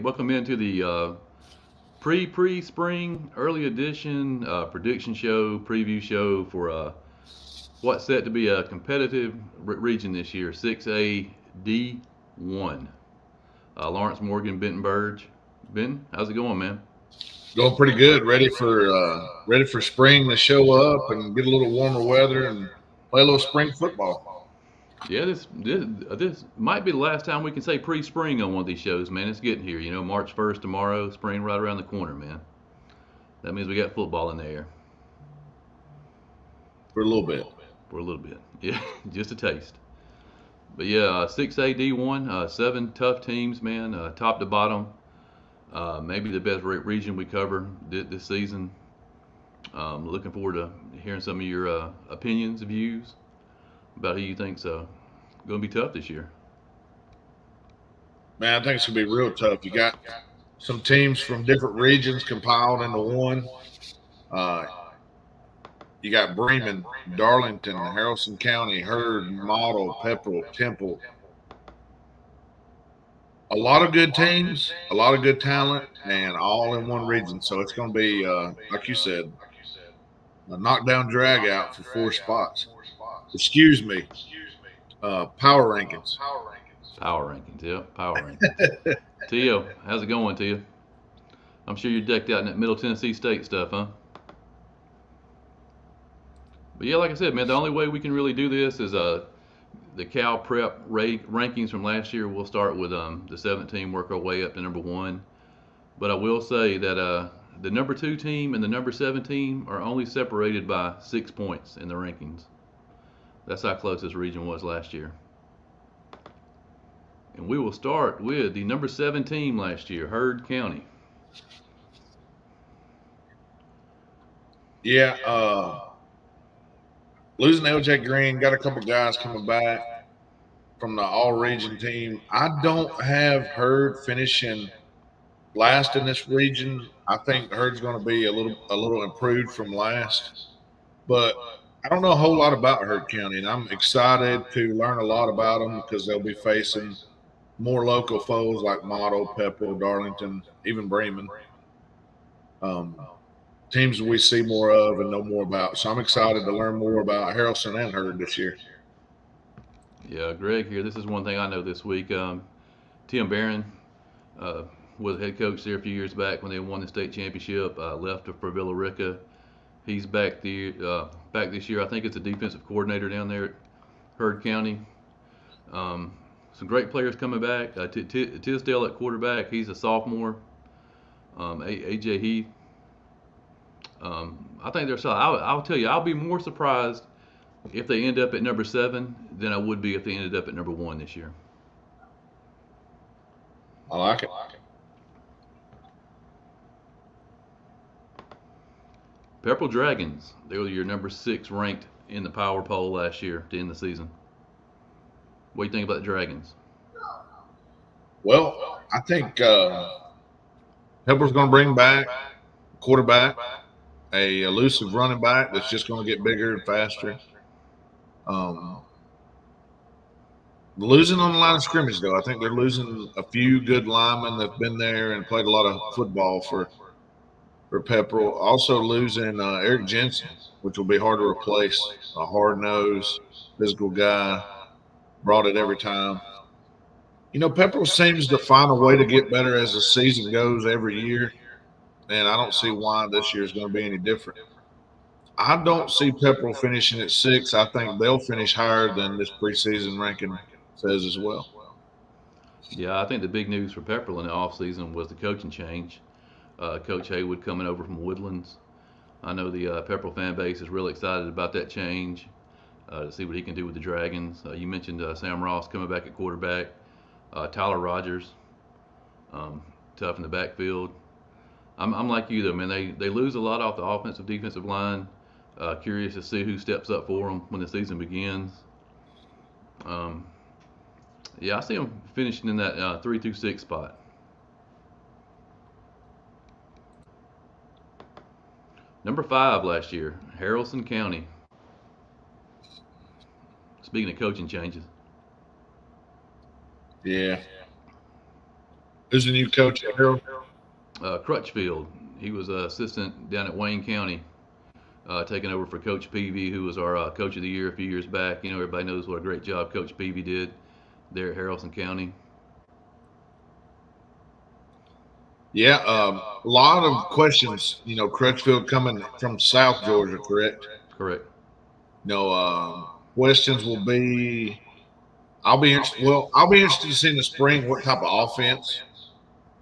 welcome into the pre-spring early edition prediction show, preview show for what's set to be a competitive region this year, 6A D1. Lawrence Morgan, Benton Burge. Ben, how's it going, man? Going pretty good. Ready for spring to show up and get a little warmer weather and play a little spring football. Yeah, this might be the last time we can say pre-spring on one of these shows, man. It's getting here. You know, March 1st tomorrow, spring right around the corner, man. That means we got football in the air For a little bit. for a little bit. Yeah, just a taste. But yeah, 6A D1, seven tough teams, man, top to bottom. Maybe the best region we cover this season. Looking forward to hearing some of your opinions, views about who you think's going to be tough this year. Man, I think it's gonna be real tough. You got some teams from different regions compiled into one. Uh, you got Bremen, Darlington, Haralson County, Hurd, Model, Pepperell, Temple. A lot of good teams, a lot of good talent, and all in one region. So it's going to be, like you said, a knockdown drag out for four spots. Excuse me, power rankings. Power rankings, yep, power rankings. Tio, how's it going, Tio? I'm sure you're decked out in that Middle Tennessee State stuff, huh? But yeah, like I said, man, the only way we can really do this is the Cal Prep rankings from last year. We'll start with the 17, work our way up to number one. But I will say that the number two team and the number seven team are only separated by 6 points in the rankings. That's how close this region was last year. And we will start with the number 7 team last year, Hurd County. Yeah, losing LJ Green, got a couple guys coming back from the all region team. I don't have Hurd finishing last in this region. I think Hurd's going to be a little improved from last, but I don't know a whole lot about Hurd County, and I'm excited to learn a lot about them because they'll be facing more local foes like Model, Pepperell, Darlington, even Bremen. Um, Teams we see more of and know more about. So I'm excited to learn more about Haralson and Hurd this year. Yeah, Greg here. This is one thing I know this week. Tim Barron uh, was head coach there a few years back when they won the state championship. Left for Villa Rica. He's back back this year. I think it's a defensive coordinator down there at Hurd County. Some great players coming back. Tisdale at quarterback. He's a sophomore. AJ Heath. I think they're solid. I'll tell you, I'll be more surprised if they end up at number 7 than I would be if they ended up at number 1 this year. I like it. Purple Dragons. They were your number 6 ranked in the power poll last year to end the season. What do you think about the Dragons? Well, I think Pepper's going to bring back quarterback, a elusive running back that's just going to get bigger and faster. Losing on the line of scrimmage, though, I think they're losing a few good linemen that've been there and played a lot of football for Pepperell. Also losing Eric Jensen, which will be hard to replace. A hard-nosed, physical guy, brought it every time. You know, Pepperell seems to find a way to get better as the season goes every year, and I don't see why this year is going to be any different. I don't see Pepperell finishing at 6. I think they'll finish higher than this preseason ranking says as well. Yeah, I think the big news for Pepperell in the offseason was the coaching change. Coach Haywood coming over from Woodlands. I know the Pepperell fan base is really excited about that change to see what he can do with the Dragons. You mentioned Sam Ross coming back at quarterback. Tyler Rogers, tough in the backfield. I'm like you though, man. They lose a lot off the offensive defensive line. Curious to see who steps up for them when the season begins. Yeah, I see them finishing in that 3 through 6 spot. Number 5 last year, Haralson County. Speaking of coaching changes. Yeah. Who's the new coach at Harold? Crutchfield. He was an assistant down at Wayne County, taking over for Coach Peavy, who was our coach of the year a few years back. You know, everybody knows what a great job Coach Peavy did there at Haralson County. Yeah, a lot of questions. Crutchfield coming from South Georgia, correct? Correct. Questions will be. I'll be interested. Well, I'll be interested to see in the spring what type of offense.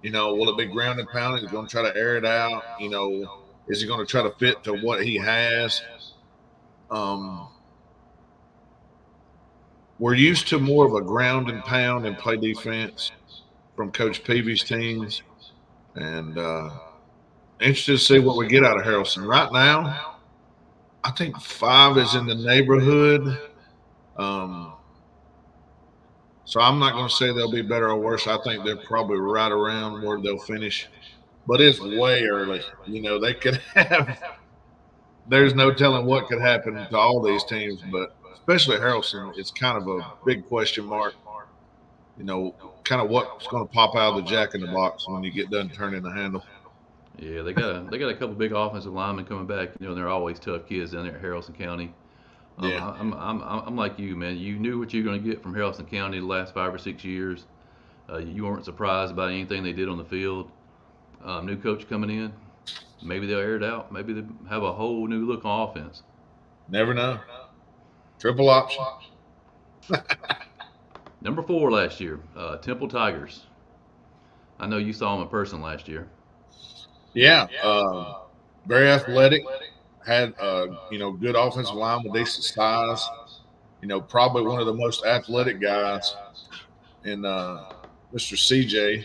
Will it be ground and pound? Is he going to try to air it out? Is he going to try to fit to what he has? Um, we're used to more of a ground and pound and play defense from Coach Peavy's teams, and interested to see what we get out of Harrelson. Right now, I think 5 is in the neighborhood. So I'm not going to say they'll be better or worse. I think they're probably right around where they'll finish. But it's way early. They could have. There's no telling what could happen to all these teams, but especially Harrelson, it's kind of a big question mark. Kind of what's going to pop out of the jack in the box when you get done turning the handle. Yeah, they got a couple big offensive linemen coming back. You know, they're always tough kids down there at Haralson County. Yeah. I'm like you, man. You knew what you were going to get from Haralson County the last 5 or 6 years. You weren't surprised about anything they did on the field. New coach coming in, maybe they'll air it out. Maybe they have a whole new look on offense. Never know. Triple option. Number 4 last year, Temple Tigers. I know you saw them in person last year. Yeah. Very athletic. Had good offensive line with decent size. Probably one of the most athletic guys in Mr. CJ.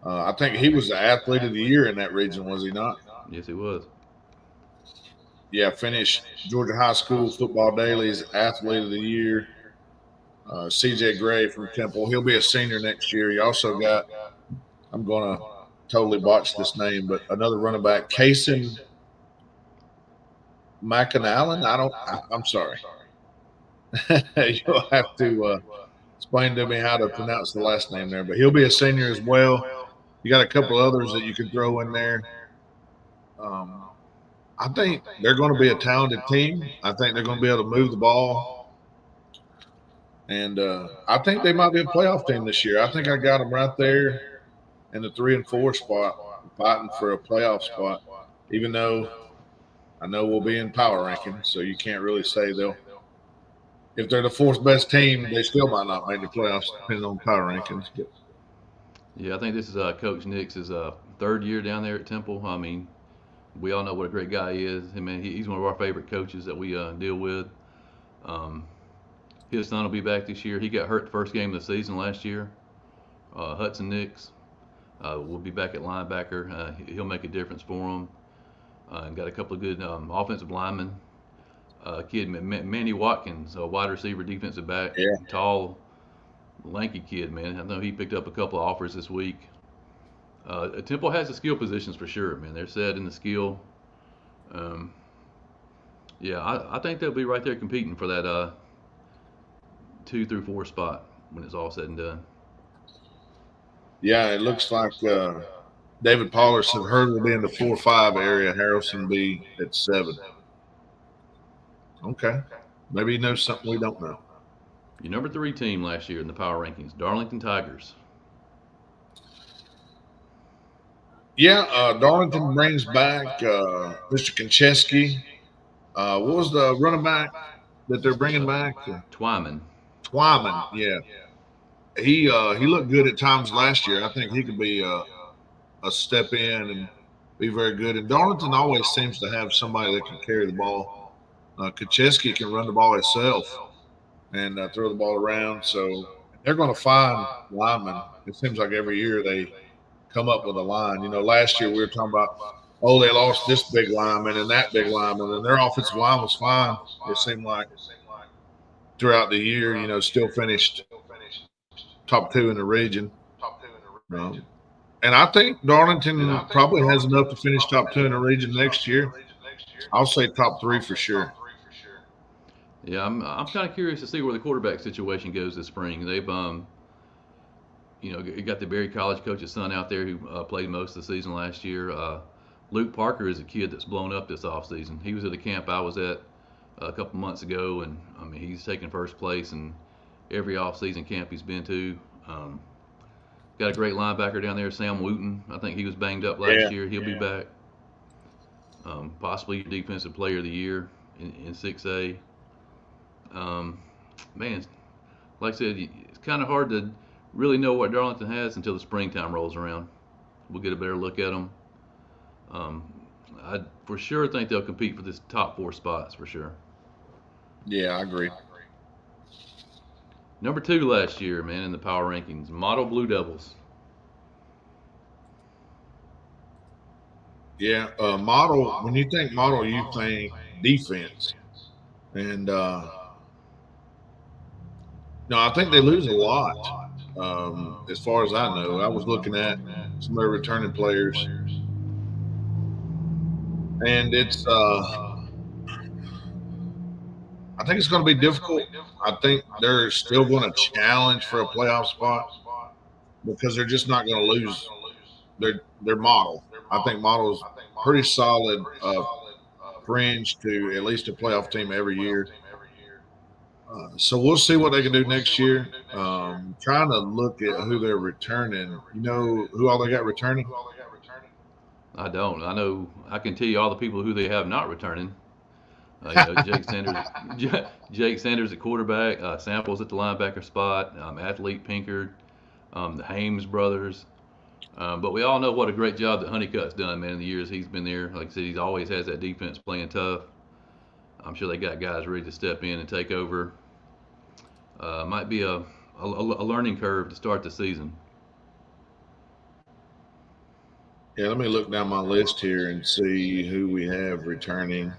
I think he was the athlete of the year in that region, was he not? Yes, he was. Yeah, finished Georgia High School Football Daily's athlete of the year. CJ Gray from Temple. He'll be a senior next year. He also got, I'm going to totally botch this name, but another running back, Kaysen McAnallen. I'm sorry. You'll have to explain to me how to pronounce the last name there, but he'll be a senior as well. You got a couple others that you could throw in there. I think they're going to be a talented team. I think they're going to be able to move the ball. And I think they might be a playoff team this year. I think I got them right there in the 3 and 4 spot, fighting for a playoff spot, even though I know we'll be in power rankings, so you can't really say they'll. If they're the 4th best team, they still might not make the playoffs, depending on power rankings. But Yeah, I think this is Coach Nick's 3rd year down there at Temple. I mean, we all know what a great guy he is. I mean, he's one of our favorite coaches that we deal with. His son will be back this year. He got hurt the first game of the season last year. Hudson Nix will be back at linebacker. He'll make a difference for him. And got a couple of good offensive linemen. Kid Manny Watkins, a wide receiver, defensive back, yeah, tall, lanky kid, man. I know he picked up a couple of offers this week. Temple has the skill positions for sure, man. They're set in the skill. Yeah, I think they'll be right there competing for that 2 through 4 spot when it's all said and done. Yeah, it looks like David Pollard said Hurd will be in the 4-5 area. Harrelson be at 7. Okay. Maybe he knows something we don't know. Your number 3 team last year in the power rankings, Darlington Tigers. Yeah, Darlington brings back Mr. Konchesky. What was the running back that they're bringing back? Twyman. Twyman, yeah. He looked good at times last year. I think he could be a step in and be very good. And Darlington always seems to have somebody that can carry the ball. Konchesky can run the ball himself and throw the ball around. So they're going to find linemen. It seems like every year they come up with a line. Last year we were talking about, they lost this big lineman and that big lineman, and their offensive line was fine. It seemed like throughout the year, still finished top 2 in the region. And I think Darlington probably has enough to finish top 2 in the region next year. I'll say top 3 for sure. Yeah, I'm kind of curious to see where the quarterback situation goes this spring. You got the Berry College coach's son out there who played most of the season last year. Luke Parker is a kid that's blown up this offseason. He was at a camp I was at a couple months ago, and I mean he's taken first place in every offseason camp he's been to. Um, got a great linebacker down there, Sam Wooten. I think he was banged up last Yeah. year. He'll be back. Possibly defensive player of the year in 6A. Um, man, like I said, it's kind of hard to really know what Darlington has until the springtime rolls around. We'll get a better look at them. Um, I for sure think they'll compete for this top four spots for sure. Yeah, I agree. Number two last year, man, in the power rankings, Model Blue Devils. Yeah, model. When you think model, you think defense, and no, I think they lose a lot. As far as I know, I was looking at some of their returning players, and I think it's going to be difficult. I think they're still going to challenge for a playoff spot because they're just not going to lose their model. I think model's pretty solid fringe to at least a playoff team every year. So we'll see what they can do next year. Trying to look at who they're returning. You know who all they got returning? I don't. I know. I can tell you all the people who they have not returning. Jake Sanders, Jake Sanders at quarterback, Samples at the linebacker spot, Athlete Pinkard, the Hames brothers. But we all know what a great job that Honeycutt's done, man, in the years he's been there. Like I said, he's always has that defense playing tough. I'm sure they got guys ready to step in and take over. Might be a learning curve to start the season. Yeah, let me look down my list here and see who we have returning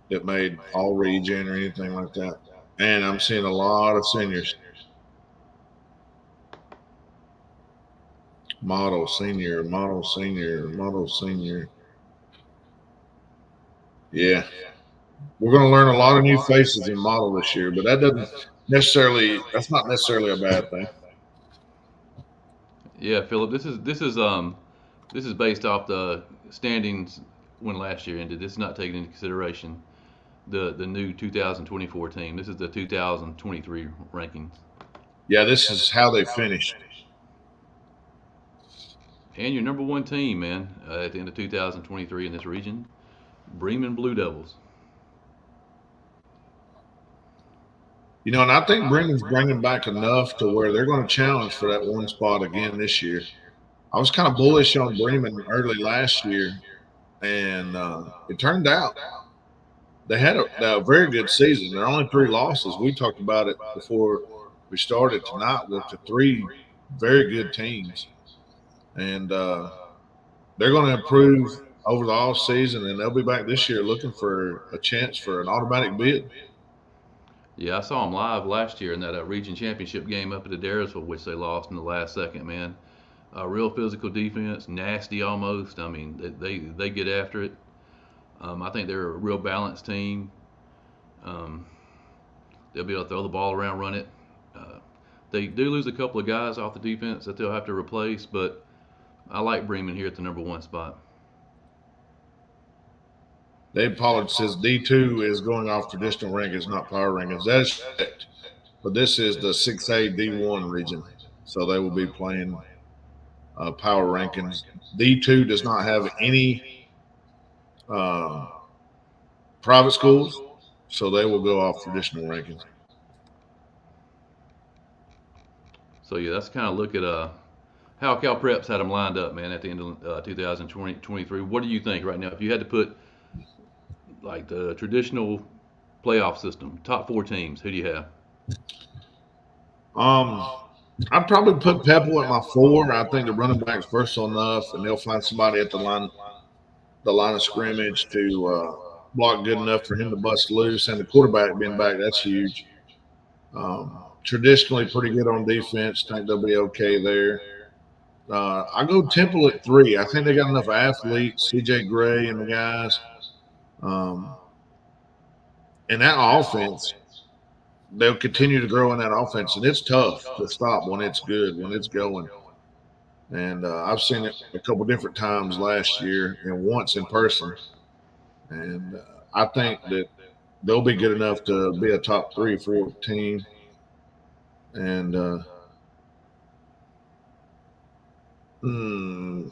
that made all region or anything like that. And I'm seeing a lot of seniors. Model senior, model senior, model senior. Yeah, we're going to learn a lot of new faces in model this year, but that's not necessarily a bad thing. Yeah, Philip, this is based off the standings when last year ended. This is not taking into consideration the new 2024 team. This is the 2023 rankings. Yeah, this is how they finished. And your number one team, man, at the end of 2023 in this region, Bremen Blue Devils. You know, and I think Bremen's bringing back enough to where they're going to challenge for that one spot again this year. I was kind of bullish on Bremen early last year, and it turned out they had a very good season. Their only three losses, we talked about it before we started tonight, were to three very good teams. And they're going to improve over the off season, and they'll be back this year looking for a chance for an automatic bid. Yeah, I saw them live last year in that region championship game up at Adairsville, which they lost in the last second. Man, real physical defense, nasty almost. I mean, they get after it. I think they're a real balanced team. Um, they'll be able to throw the ball around, run it. Uh, they do lose a couple of guys off the defense that they'll have to replace, but I like Bremen here at the number one spot. Dave Pollard says D2 is going off traditional rankings, not power rankings. That is correct. But this is the 6A D1 region. So they will be playing power rankings. D2 does not have any uh, private schools, so they will go off traditional rankings. So yeah, that's kind of look at how Cal Preps had them lined up, man, at the end of 2023. What do you think right now? If you had to put like the traditional playoff system, top four teams, who do you have? I'd probably put Pepple at my 4. I think the running back's versatile enough, and they'll find somebody at the line of scrimmage to block good enough for him to bust loose. And the quarterback being back, that's huge. Traditionally pretty good on defense. Think they'll be okay there. I go Temple at 3. I think they got enough athletes, CJ Gray and the guys. Um, and that offense, they'll continue to grow in that offense, and it's tough to stop when it's good, when it's going. And I've seen it a couple different times last year and once in person. And I think that they'll be good enough to be a top 3 or 4 team. And hmm,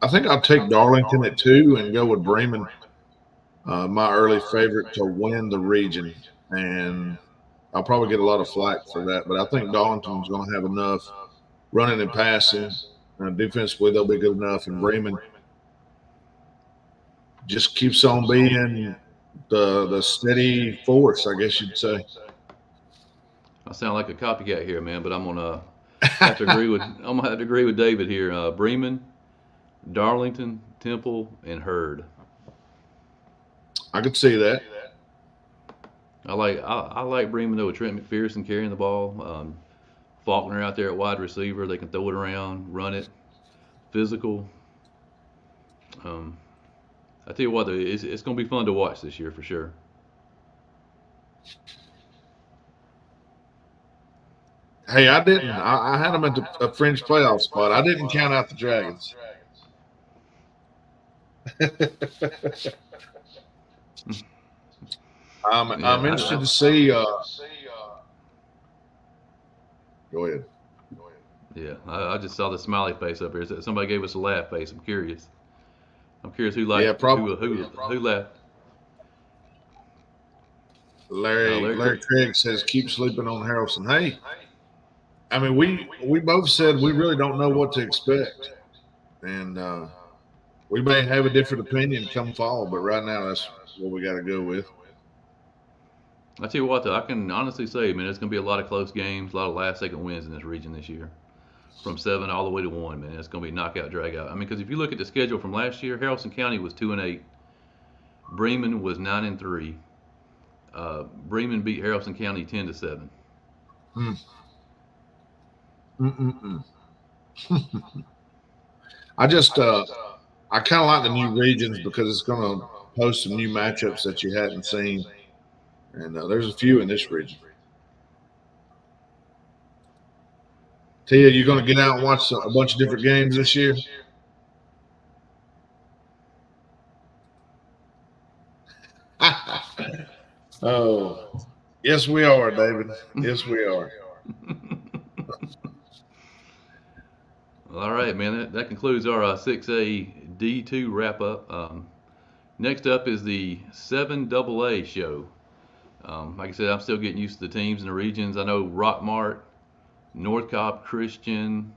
I think I'll take Darlington at 2 and go with Bremen, my early favorite to win the region. And I'll probably get a lot of flack for that, but I think Darlington's going to have enough running and passing. Defensively, they'll be good enough. And Bremen just keeps on being the steady force, I guess you'd say. I sound like a copycat here, man, but have to agree with I'm gonna have to agree with David here. Bremen, Darlington, Temple, and Hurd. I could see that. I like Bremen though with Trent McPherson carrying the ball. Faulkner out there at wide receiver. They can throw it around, run it, physical. Um, I tell you what, it's going to be fun to watch this year for sure. Hey, I didn't. I had them at a fringe playoff spot. I didn't count out the Dragons. I'm interested to see. Go ahead. Yeah, I just saw the smiley face up here. Somebody gave us a laugh face. I'm curious. Yeah, probably. Who laughed. Larry Craig says keep sleeping on Harrelson. Hey, I mean we both said we really don't know what to expect, and we may have a different opinion come fall, but right now that's what we got to go with. I tell you what, though, I can honestly say, man, there's going to be a lot of close games, a lot of last-second wins in this region this year, from 7 all the way to 1. Man, it's going to be knockout, drag out. I mean, because if you look at the schedule from last year, Haralson County was 2-8, Bremen was 9-3. Bremen beat Haralson County 10-7. Mm. I just I kind of like the new regions because it's going to post some new matchups that you hadn't seen, and there's a few in this region. Tia, you going to get out and watch a bunch of different games this year? Oh, yes, we are, David. Yes, we are. All right, man. That concludes our 6A D2 wrap up. Next up is the 7AA show. Like I said, I'm still getting used to the teams and the regions. I know Rockmart, North Cobb Christian.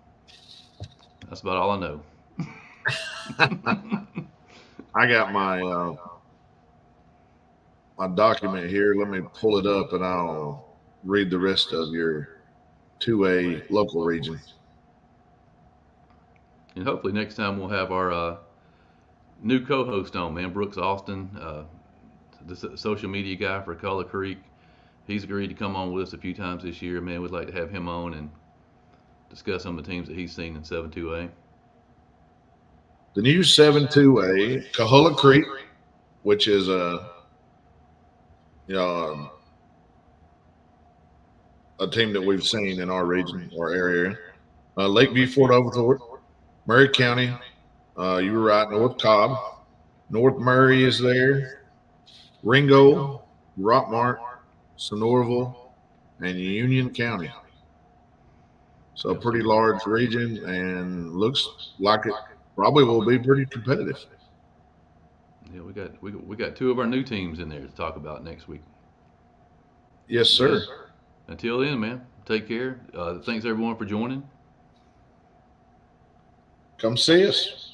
That's about all I know. I got my document here. Let me pull it up and I'll read the rest of your 2A local region. And hopefully next time we'll have our new co-host on, man, Brooks Austin, the social media guy for Color Creek. He's agreed to come on with us a few times this year, man. We'd like to have him on and discuss some of the teams that he's seen in 7-2A. The new 7-2A, Cahulla Creek, which is a team that we've seen in our region or area. Lakeview, Fort Oglethorpe, Murray County. You were right, North Cobb. North Murray is there. Ringo, Rockmart, Sonoraville, and Union County. So a pretty large region, and looks like it probably will be pretty competitive. Yeah, we got 2 of our new teams in there to talk about next week. Yes, sir. Until then, man, take care. Thanks everyone for joining. Come see us.